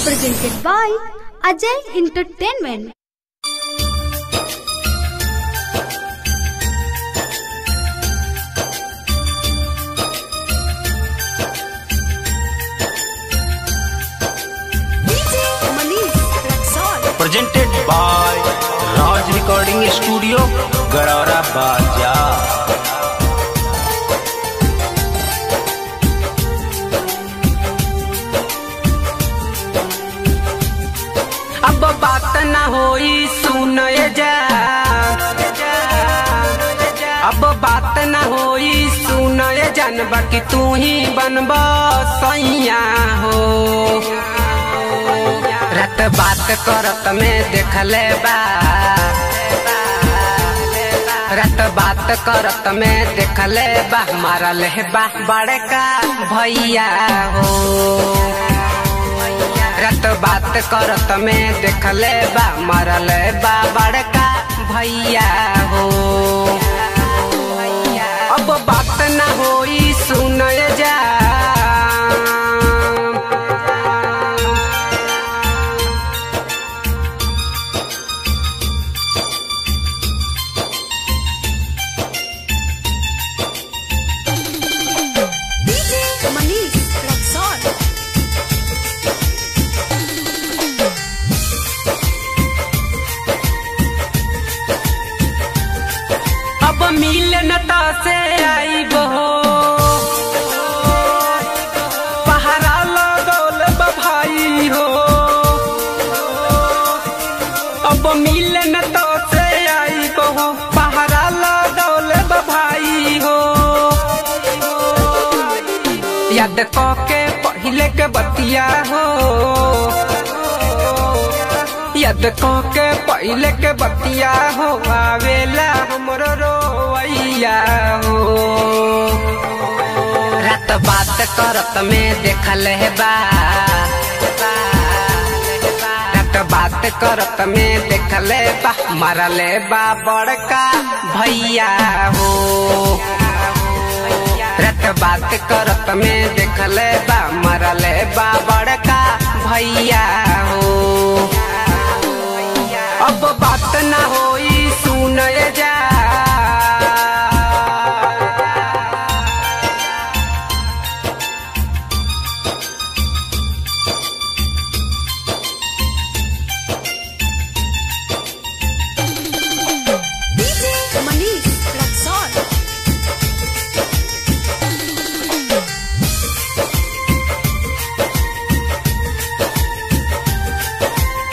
presented by Ajay Entertainment. Presented by Raj Recording Studio, Gadara Bazaar. अब बात न होई सुन जा, अब बात न होई सुन जान बाकी तू ही बनब सैया हो। रात बात करत में देखले बा, रात बात करत में देखले बा मारल है बा बड़का भैया हो। रात बात करत में देखले बा मारल बा बड़का भैया हो। अब बात न होई सुन जा, अब मिलन से आई बहो पहरा लगौल भाई हो। अब मिलन से आई बहो पहरा लगौल भाई हो। याद के पहले के बतिया हो, याद के पहले के बतिया हो आवेला हमरो रोवैया हो। रात बात करत में देखले बा, रात बात करत में देखले बा मारले बा बड़का भैया हो। रात बात करत में देखले बा मारले बा बड़का भैया हो। अब बात न होई सुन जा,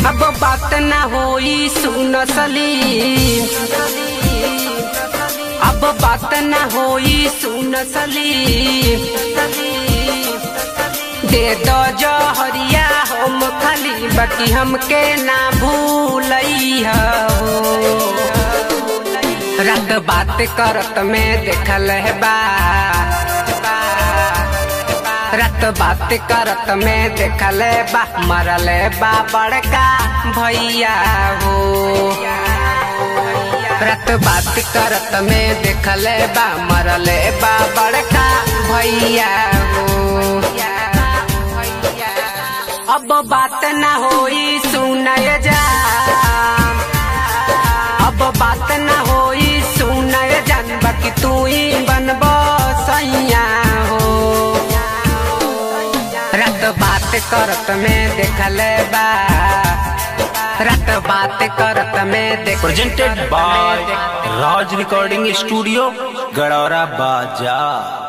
अब बात न होई सुन सलीम, अब बात न होई सुन सलीम। दे दो जहरिया हम खाली बाकी हमके ना भूलैया हो। रात बात करत में देखल बा, रात बात करत में देखले बा मरल बा बड़का भैया हो। रात बात करत में देखले बा मरल बा बड़का भैया हो। अब बात न होई सुन जा, अब बात न होई सुन जान बाकी तू ही बनब सैया हो। रात बात करत में देखले बा, रात बात करत में देख। Presented by Raj Recording Studio, Gadara Bazaar.